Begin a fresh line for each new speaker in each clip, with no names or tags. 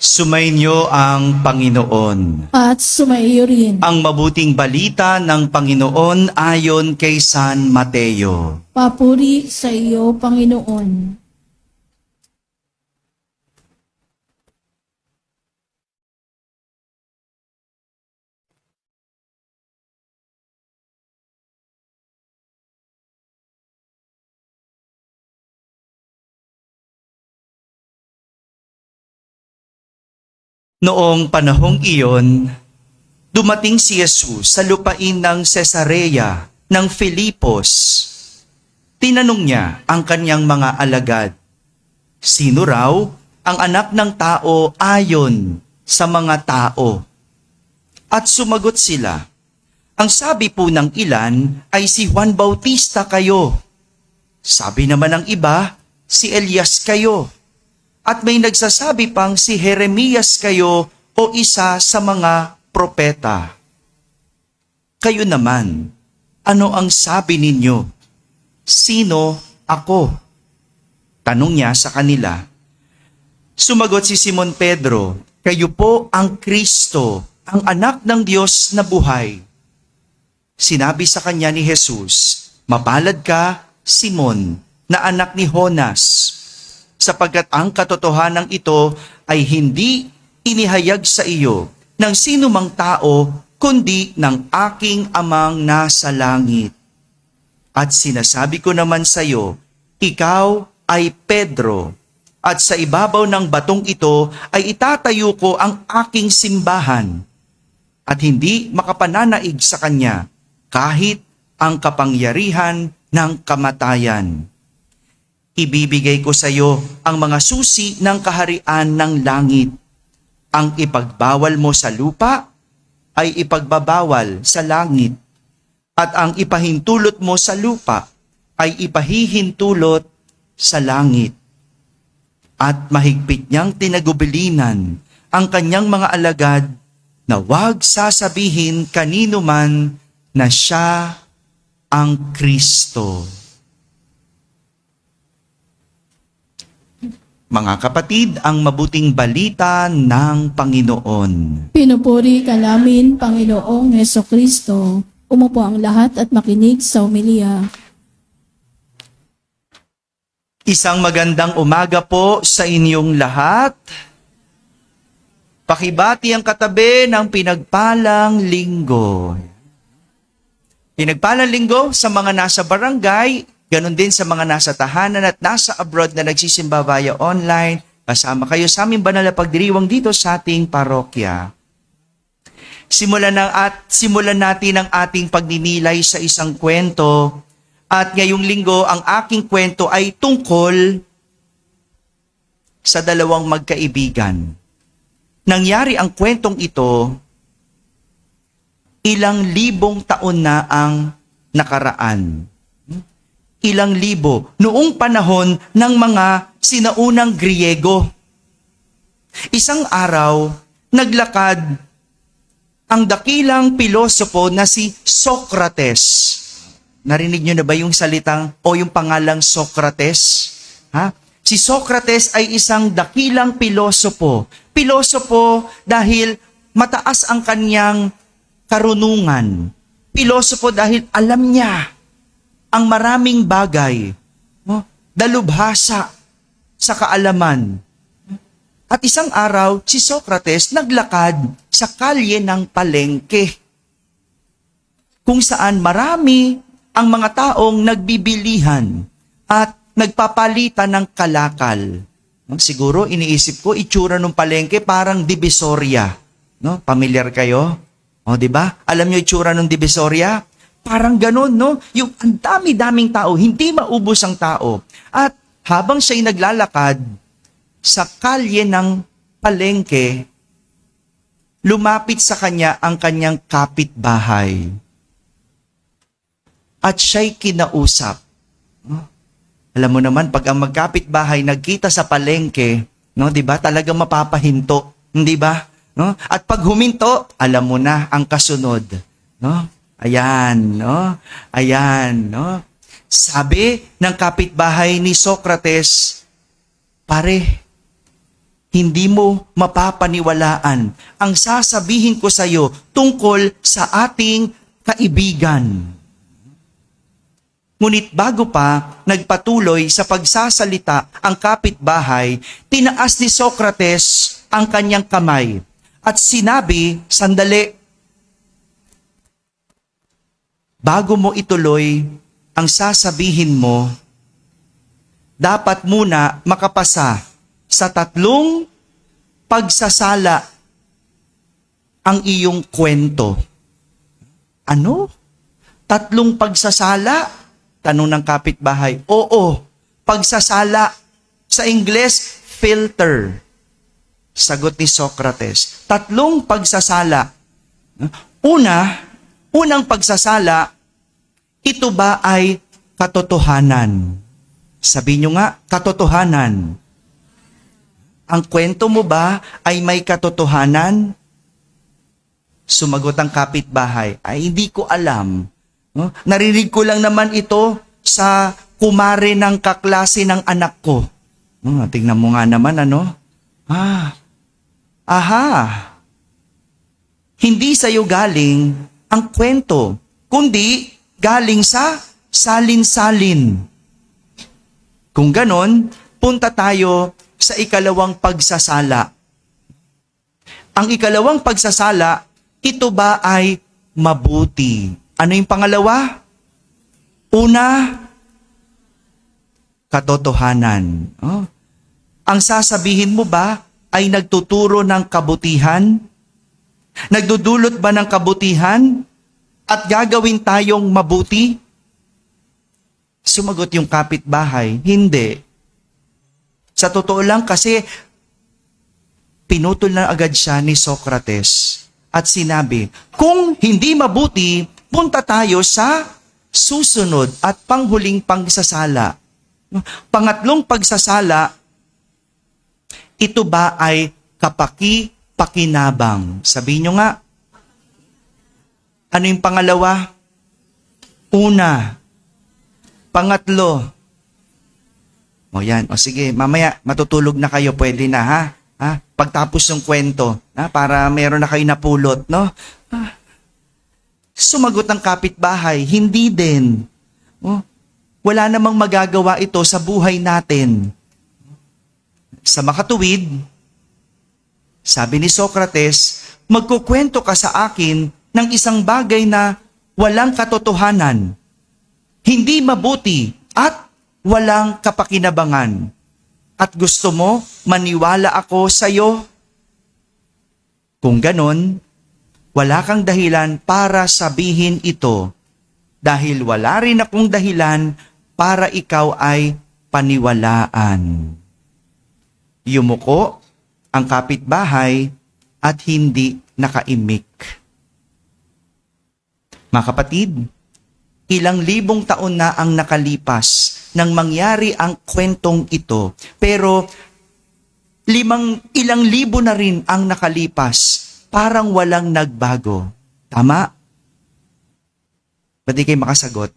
Sumainyo ang Panginoon.
At sumaiyo rin.
Ang mabuting balita ng Panginoon ayon kay San Mateo.
Papuri sa iyo, Panginoon.
Noong panahong iyon, dumating si Jesus sa lupain ng Cesarea ng Filipos. Tinanong niya ang kanyang mga alagad, sino raw ang anak ng tao ayon sa mga tao? At sumagot sila, ang sabi po ng ilan ay si Juan Bautista kayo. Sabi naman ng iba, si Elias kayo. At may nagsasabi pang si Jeremias kayo o isa sa mga propeta. Kayo naman, ano ang sabi ninyo? Sino ako? Tanong niya sa kanila. Sumagot si Simon Pedro, kayo po ang Kristo, ang anak ng Diyos na buhay. Sinabi sa kanya ni Jesus, mapalad ka, Simon, na anak ni Jonas, sapagkat ang katotohanan ito ay hindi inihayag sa iyo ng sino mang tao, kundi ng aking amang nasa langit. At sinasabi ko naman sa iyo, ikaw ay Pedro, at sa ibabaw ng batong ito ay itatayo ko ang aking simbahan, at hindi makapananaig sa kanya kahit ang kapangyarihan ng kamatayan. Ibibigay ko sa iyo ang mga susi ng kaharian ng langit. Ang ipagbawal mo sa lupa ay ipagbabawal sa langit. At ang ipahintulot mo sa lupa ay ipahihintulot sa langit. At mahigpit niyang tinagubilinan ang kanyang mga alagad na huwag sasabihin kanino man na siya ang Kristo. Mga kapatid, ang mabuting balita ng Panginoon.
Pinupuri ka namin, Panginoong Hesukristo. Umupo ang lahat at makinig sa homilia.
Isang magandang umaga po sa inyong lahat. Pakibati ang katabi ng pinagpalang linggo. Pinagpalang linggo sa mga nasa barangay, ganon din sa mga nasa tahanan at nasa abroad na nagsisimba via online. Kasama kayo sa aming banal na pagdiriwang dito sa ating parokya. Simulan natin ang ating pagninilay sa isang kwento. At ngayong linggo, ang aking kwento ay tungkol sa dalawang magkaibigan. Nangyari ang kwentong ito, ilang libong taon na ang nakaraan. Ilang libo, noong panahon ng mga sinaunang Griego. Isang araw, naglakad ang dakilang pilosopo na si Socrates. Narinig niyo na ba yung salitang o yung pangalang Socrates? Ha? Si Socrates ay isang dakilang pilosopo. Pilosopo dahil mataas ang kanyang karunungan. Pilosopo dahil alam niya ang maraming bagay, dalubhasa sa kaalaman. At isang araw, si Socrates naglakad sa kalye ng palengke, kung saan marami ang mga taong nagbibilihan at nagpapalitan ng kalakal. Siguro iniisip ko, itsura ng palengke parang Divisoria. No? Pamilyar kayo? O, di ba? Alam niyo itsura ng Divisoria? Parang ganun, no? Yung ang dami-daming tao, hindi maubos ang tao. At habang siya'y naglalakad sa kalye ng palengke, lumapit sa kanya ang kanyang kapitbahay. At siya'y kinausap. Alam mo naman, pag ang magkapitbahay nagkita sa palengke, no, 'di ba? Talagang mapapahinto, hindi ba? No? At pag huminto, alam mo na ang kasunod, no? Ayan, no? Ayan, no? Sabi ng kapitbahay ni Socrates, pare, hindi mo mapapaniwalaan ang sasabihin ko sa iyo tungkol sa ating kaibigan. Ngunit bago pa nagpatuloy sa pagsasalita ang kapitbahay, tinaas ni Socrates ang kanyang kamay at sinabi, "Sandali, bago mo ituloy ang sasabihin mo, dapat muna makapasa sa 3 pagsasala ang iyong kwento." Ano? 3 pagsasala? Tanong ng kapitbahay. Oo, pagsasala. Sa Ingles, filter. Sagot ni Socrates. 3 pagsasala. Unang pagsasala, ito ba ay katotohanan? Sabi nyo nga, katotohanan. Ang kwento mo ba ay may katotohanan? Sumagot ang kapitbahay, ay hindi ko alam. Narinig ko lang naman ito sa kumare ng kaklase ng anak ko. Tingnan mo nga naman, ano? Aha. Hindi sa'yo galing ang kwento, kundi galing sa salin-salin. Kung ganon, punta tayo sa ikalawang pagsasala. Ang ikalawang pagsasala, ito ba ay mabuti? Ano yung pangalawa? Una, katotohanan. Ang sasabihin mo ba ay nagtuturo ng kabutihan? Nagdudulot ba ng kabutihan? At gagawin tayong mabuti? Sumagot yung kapitbahay, hindi. Sa totoo lang kasi, pinutol na agad siya ni Socrates at sinabi, kung hindi mabuti, punta tayo sa susunod at panghuling pagsasala. Pangatlong pagsasala, ito ba ay kapaki-pakinabang? Sabihin nyo nga. Ano yung pangalawa? Una. Pangatlo. O yan. O sige, mamaya matutulog na kayo. Pwede na ha? Pagtapos ng kwento. Para meron na kayo napulot. No? Sumagot ang kapitbahay, hindi din. Wala namang magagawa ito sa buhay natin. Sa makatuwid, sabi ni Socrates, magkukwento ka sa akin ng isang bagay na walang katotohanan, hindi mabuti at walang kapakinabangan. At gusto mo maniwala ako sa iyo? Kung ganon, wala kang dahilan para sabihin ito dahil wala rin akong dahilan para ikaw ay paniwalaan. Yumuko ang kapitbahay at hindi nakaimik. Mga kapatid, ilang libong taon na ang nakalipas nang mangyari ang kwentong ito, pero ilang libo na rin ang nakalipas. Parang walang nagbago. Tama? Ba't di kayo makasagot?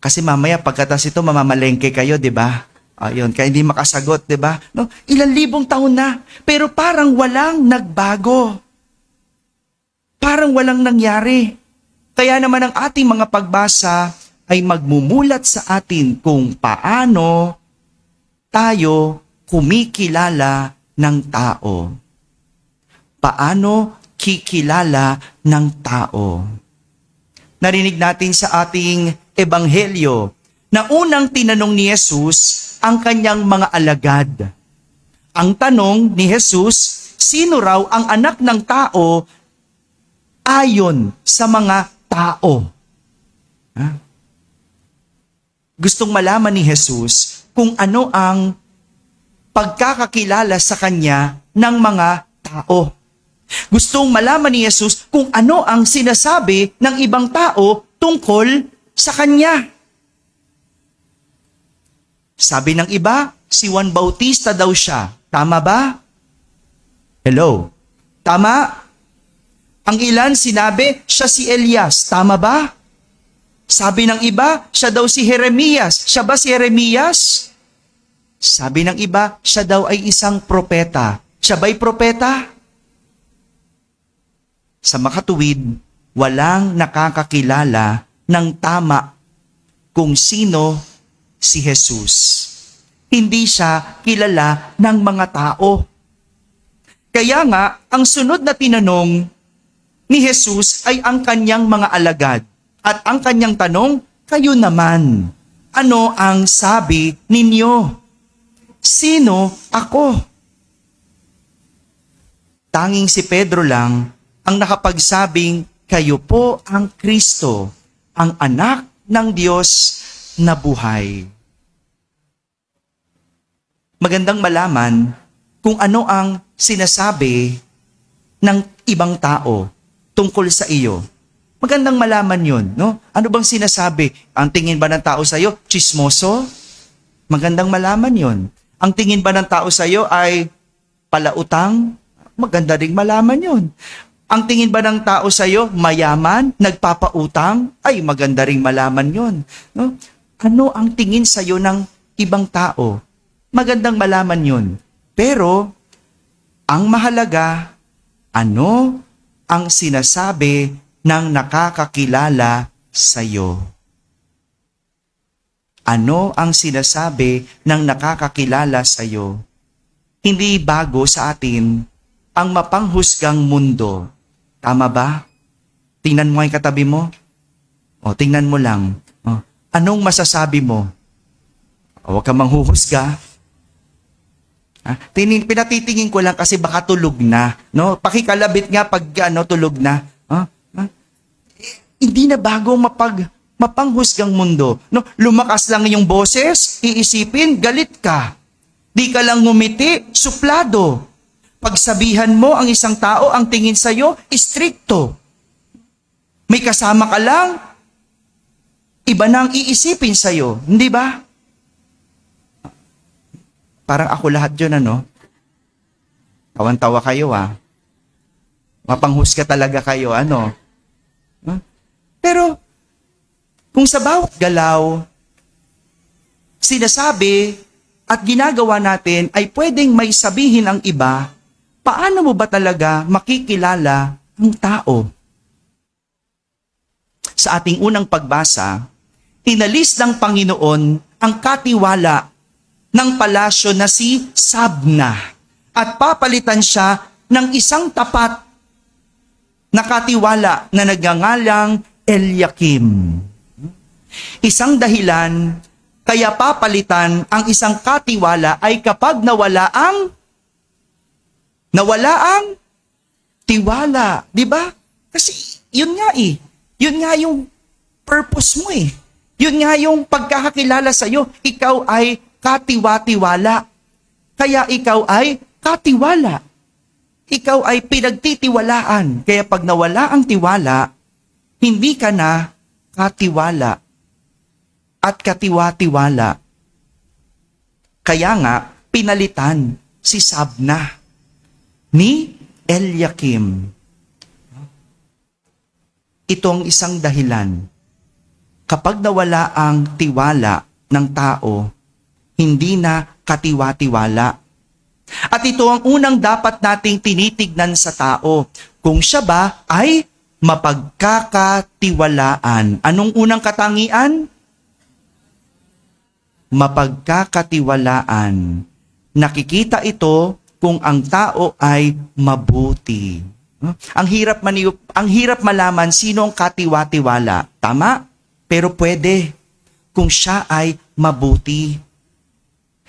Kasi mamaya pagkatas ito, mamamalengke kayo, di ba? Ayun, kaya hindi makasagot, di ba? No? Ilang libong taon na, pero parang walang nagbago. Parang walang nangyari. Kaya naman ang ating mga pagbasa ay magmumulat sa atin kung paano tayo kumikilala ng tao. Paano kikilala ng tao? Narinig natin sa ating ebanghelyo na unang tinanong ni Jesus ang kanyang mga alagad. Ang tanong ni Jesus, sino raw ang anak ng tao ayon sa mga tao? Gustong malaman ni Jesus kung ano ang pagkakakilala sa kanya ng mga tao. Gustong malaman ni Jesus kung ano ang sinasabi ng ibang tao tungkol sa kanya. Sabi ng iba, si Juan Bautista daw siya. Tama ba? Hello? Tama? Ang ilan sinabi, siya si Elias. Tama ba? Sabi ng iba, siya daw si Jeremias. Siya ba si Jeremias? Sabi ng iba, siya daw ay isang propeta. Siya ba'y propeta? Sa makatuwid, walang nakakakilala ng tama kung sino si Jesus. Hindi siya kilala ng mga tao. Kaya nga, ang sunod na tinanong ni Jesus ay ang kanyang mga alagad. At ang kanyang tanong, kayo naman, ano ang sabi ninyo? Sino ako? Tanging si Pedro lang ang nakapagsabing, kayo po ang Kristo, ang anak ng Diyos na buhay. Magandang malaman kung ano ang sinasabi ng ibang tao tungkol sa iyo. Magandang malaman yun, no? Ano bang sinasabi? Ang tingin ba ng tao sa iyo, chismoso? Magandang malaman yun. Ang tingin ba ng tao sa iyo ay palautang? Maganda ring malaman yun. Ang tingin ba ng tao sa iyo mayaman, nagpapautang? Ay, maganda ring malaman yun. No? Ano ang tingin sa iyo ng ibang tao? Magandang malaman yun. Pero, ang mahalaga, ano ang sinasabi ng nakakakilala sa iyo? Ano ang sinasabi ng nakakakilala sa iyo? Hindi bago sa atin ang mapanghusgang mundo. Tama ba? Tingnan mo ang katabi mo. O, tingnan mo lang. O, anong masasabi mo? O, huwag kang manghuhusga. Pinatitingin ko lang kasi baka tulog na. No? Pakikalabit nga pag tulog na. Hindi na bago mapanghusgang mundo. No? Lumakas lang yung boses, iisipin, galit ka. Di ka lang ngumiti, suplado. Pagsabihan mo ang isang tao, ang tingin sa'yo, istrikto. May kasama ka lang, iba na ang iisipin sa'yo. Hindi ba? Parang ako lahat yun, ano? Tawan-tawa kayo, Mapanghusga talaga kayo, ano? Pero, kung sa bawat galaw, sinasabi at ginagawa natin ay pwedeng may sabihin ang iba, paano mo ba talaga makikilala ang tao? Sa ating unang pagbasa, inalis ng Panginoon ang katiwala ng palasyo na si Sabna at papalitan siya ng isang tapat na katiwala na nagngangalang Eliakim. Isang dahilan kaya papalitan ang isang katiwala ay kapag nawala ang tiwala, di ba? Kasi yun nga yun nga yung purpose mo Yun nga yung pagkakakilala sa iyo, ikaw ay katiwa-tiwala. Kaya ikaw ay katiwala. Ikaw ay pinagtitiwalaan. Kaya pag nawala ang tiwala, hindi ka na katiwala at katiwa-tiwala. Kaya nga, pinalitan si Sabna ni Eliakim. Ito ang isang dahilan. Kapag nawala ang tiwala ng tao, hindi na katiwa-tiwala. At ito ang unang dapat nating tinitignan sa tao. Kung siya ba ay mapagkakatiwalaan. Anong unang katangian? Mapagkakatiwalaan. Nakikita ito kung ang tao ay mabuti. Ang hirap malaman sino ang katiwa-tiwala. Tama? Pero pwede kung siya ay mabuti.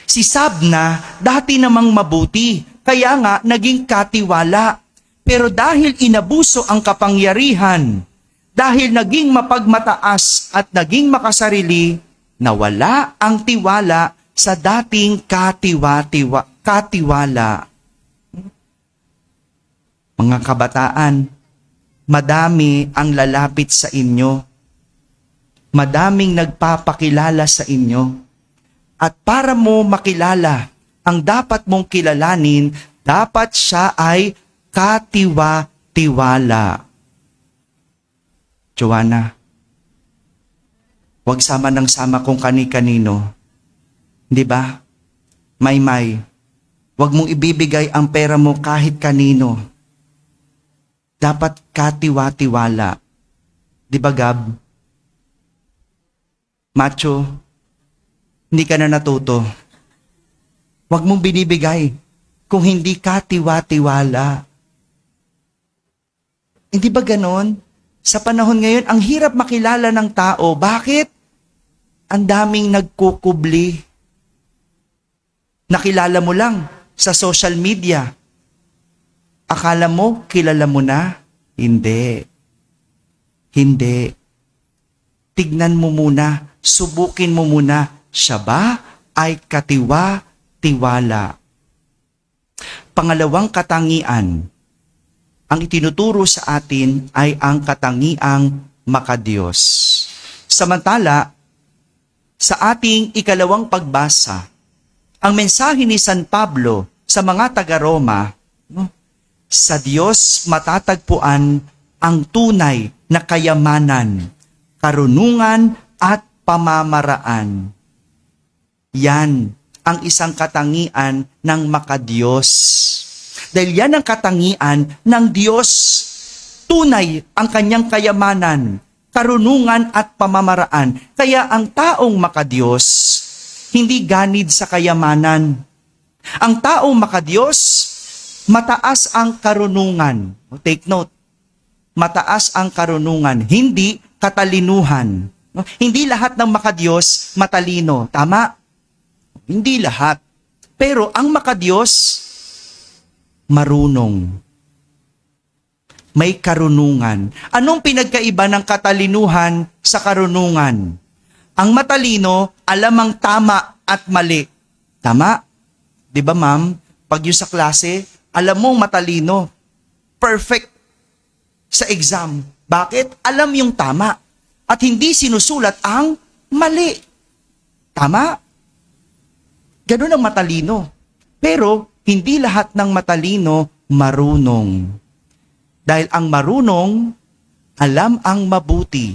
Si Sabna dati namang mabuti, kaya nga naging katiwala. Pero dahil inabuso ang kapangyarihan, dahil naging mapagmataas at naging makasarili, nawala ang tiwala sa dating katiwala. Mga kabataan, madami ang lalapit sa inyo. Madaming nagpapakilala sa inyo. At para mo makilala ang dapat mong kilalanin, dapat siya ay katiwa-tiwala. Joanna, huwag sama ng sama kung kani-kanino. Di ba? Maymay, huwag mong ibibigay ang pera mo kahit kanino. Dapat katiwa-tiwala. Di ba, Gab? Macho, hindi ka na natuto. Huwag mong binibigay kung hindi katiwa-tiwala. Hindi ba ganon? Sa panahon ngayon, ang hirap makilala ng tao. Bakit? Ang daming nagkukubli. Nakilala mo lang sa social media. Akala mo, kilala mo na? Hindi. Hindi. Tignan mo muna, subukin mo muna, siya ba ay katiwa-tiwala? Pangalawang katangian, ang itinuturo sa atin ay ang katangiang makadiyos. Samantala, sa ating ikalawang pagbasa, ang mensahe ni San Pablo sa mga taga-Roma, sa Diyos matatagpuan ang tunay na kayamanan, karunungan at pamamaraan. Yan ang isang katangian ng makadiyos. Dahil yan ang katangian ng Diyos. Tunay ang kanyang kayamanan, karunungan at pamamaraan. Kaya ang taong makadiyos, hindi ganid sa kayamanan. Ang taong makadiyos, mataas ang karunungan. Take note, mataas ang karunungan, hindi katalinuhan. Hindi lahat ng makadiyos matalino. Tama? Hindi lahat. Pero ang makadiyos, marunong. May karunungan. Anong pinagkaiba ng katalinuhan sa karunungan? Ang matalino, alam ang tama at mali. Tama? Di ba, ma'am? Pag yung sa klase, alam mong matalino. Perfect sa exam. Bakit? Alam yung tama. At hindi sinusulat ang mali. Tama? Ganun ang matalino. Pero, hindi lahat ng matalino marunong. Dahil ang marunong, alam ang mabuti.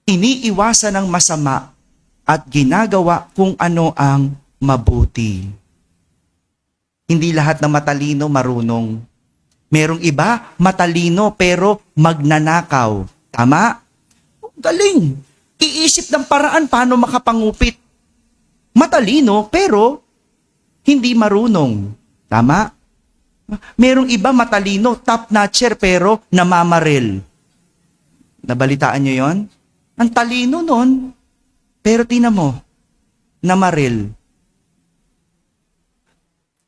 Iniiwasan ang masama at ginagawa kung ano ang mabuti. Hindi lahat ng matalino marunong. Merong iba, matalino pero magnanakaw. Tama? Galing. Iisip ng paraan paano makapangupit. Matalino pero hindi marunong. Tama? Merong iba matalino, top-notcher pero namamaril. Nabalitaan nyo yon? Ang talino nun. Pero tingnan mo, namaril.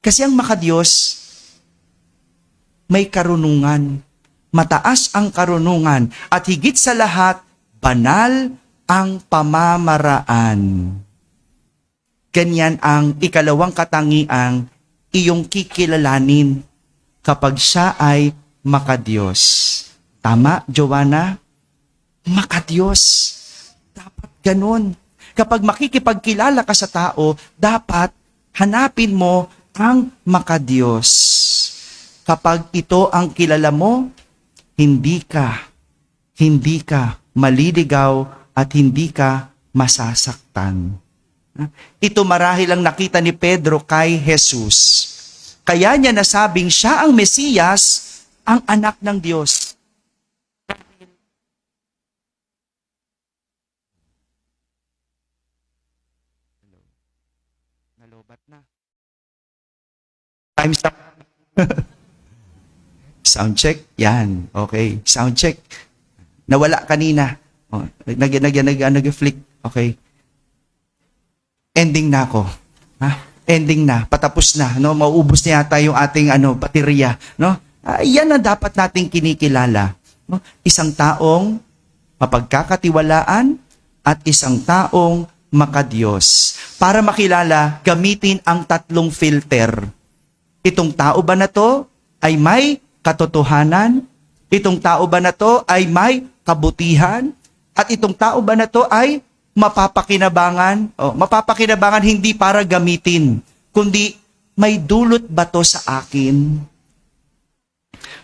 Kasi ang makadiyos, may karunungan. Mataas ang karunungan. At higit sa lahat, banal ang pamamaraan. Ganyan ang ikalawang katangiang iyong kikilalanin kapag siya ay makadiyos. Tama, Joanna? Makadiyos. Dapat ganun. Kapag makikipagkilala ka sa tao, dapat hanapin mo ang makadiyos. Kapag ito ang kilala mo, hindi ka maliligaw at hindi ka masasaktan. Ito marahil ang nakita ni Pedro kay Jesus. Kaya niya nasabing siya ang Mesiyas, ang anak ng Diyos. Nalobat na. Time's up. Sound check. Yan. Okay. Sound check. Nawala kanina. Oh, nag-flick. Okay. Ending na ako. Ha? Ending na. Patapos na. No? Mauubos na yata yung ating baterya. No? Yan ang dapat nating kinikilala. No? Isang taong mapagkakatiwalaan at isang taong makadiyos. Para makilala, gamitin ang tatlong filter. Itong tao ba na to ay may katotohanan? Itong tao ba na to ay may kabutihan? At itong tao ba na to ay mapapakinabangan? Mapapakinabangan hindi para gamitin, kundi may dulot ba to sa akin?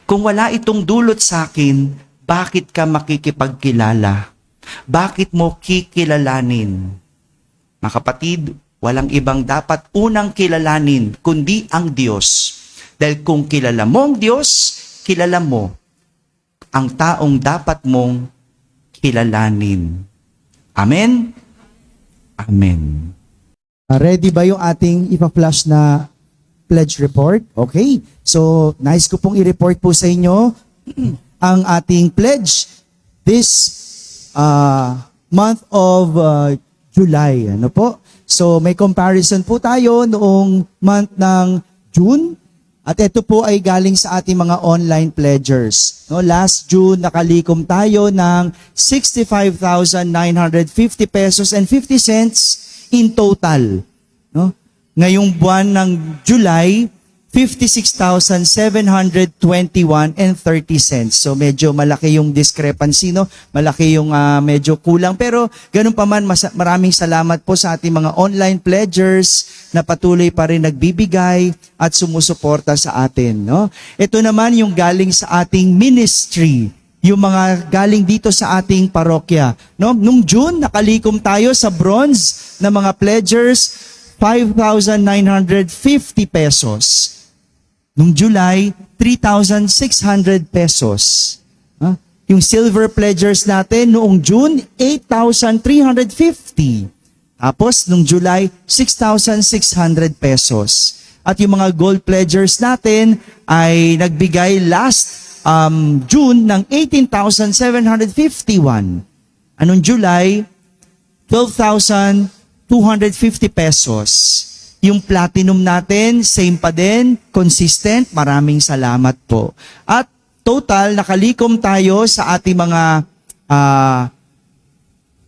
Kung wala itong dulot sa akin, bakit ka makikipagkilala? Bakit mo kikilalanin? Mga kapatid, Walang ibang dapat unang kilalanin kundi ang Diyos. Dahil kung kilala mo ang Diyos, kilala mo ang taong dapat mong kilalanin. Amen? Amen.
Ready ba yung ating ipa-flash na pledge report? Okay. So, nice ko pong i-report po sa inyo ang ating pledge this month of July. Ano po? So, may comparison po tayo noong month ng June. At ito po ay galing sa ating mga online pledgers. No, last June, nakalikom tayo ng 65,950 pesos and 50 cents in total. No? Ngayong buwan ng July, 56,721 and 30 cents. So medyo malaki yung discrepancy, no? Malaki yung medyo kulang. Pero ganun pa man, maraming salamat po sa ating mga online pledgers na patuloy pa rin nagbibigay at sumusuporta sa atin, no? Ito naman yung galing sa ating ministry, yung mga galing dito sa ating parokya, no? Nung June, nakalikom tayo sa bronze na mga pledgers, 5,950 pesos. Nung July, 3,600 pesos. Yung silver pledgers natin noong June, 8,350. Tapos, nung July, 6,600 pesos. At yung mga gold pledgers natin ay nagbigay last June ng 18,751. Anong July, 12,250 pesos. Yung platinum natin, same pa din, consistent, maraming salamat po. At total, nakalikom tayo sa ating mga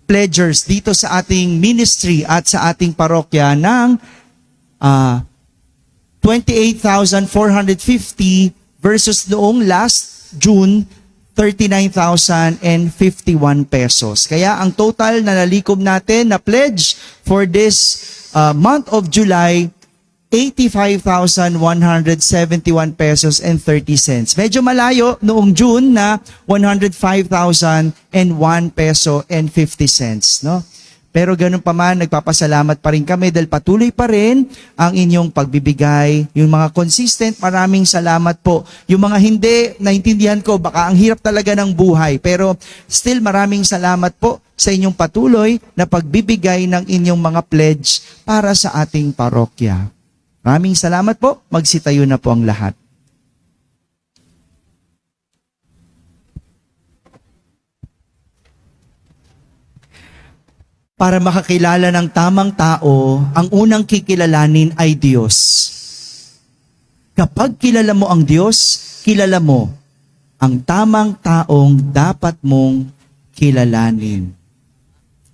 pledgers dito sa ating ministry at sa ating parokya ng 28,450 versus noong last June, 39,051 pesos. Kaya ang total na nalikom natin na pledge for this month of July, 85,171 pesos and 30 cents. Medyo malayo noong June na 105,001 peso and 50 cents, no? Pero ganun pa man, nagpapasalamat pa rin kami dahil patuloy pa rin ang inyong pagbibigay. Yung mga consistent, maraming salamat po. Yung mga hindi, naintindihan ko, baka ang hirap talaga ng buhay. Pero still, maraming salamat po sa inyong patuloy na pagbibigay ng inyong mga pledge para sa ating parokya. Maraming salamat po. Magsitayo na po ang lahat. Para makakilala ng tamang tao, ang unang kikilalanin ay Diyos. Kapag kilala mo ang Diyos, kilala mo ang tamang taong dapat mong kilalanin.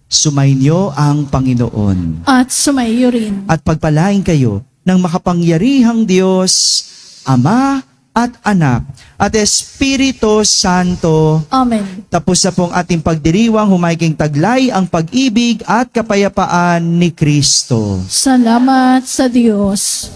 Sumainyo ang Panginoon.
At sumaiyo rin.
At pagpalain kayo ng makapangyarihang Diyos, Ama at Anak at Espiritu Santo.
Amen.
Tapos na pong ating pagdiriwang, humayging taglay ang pag-ibig at kapayapaan ni Kristo.
Salamat sa Diyos.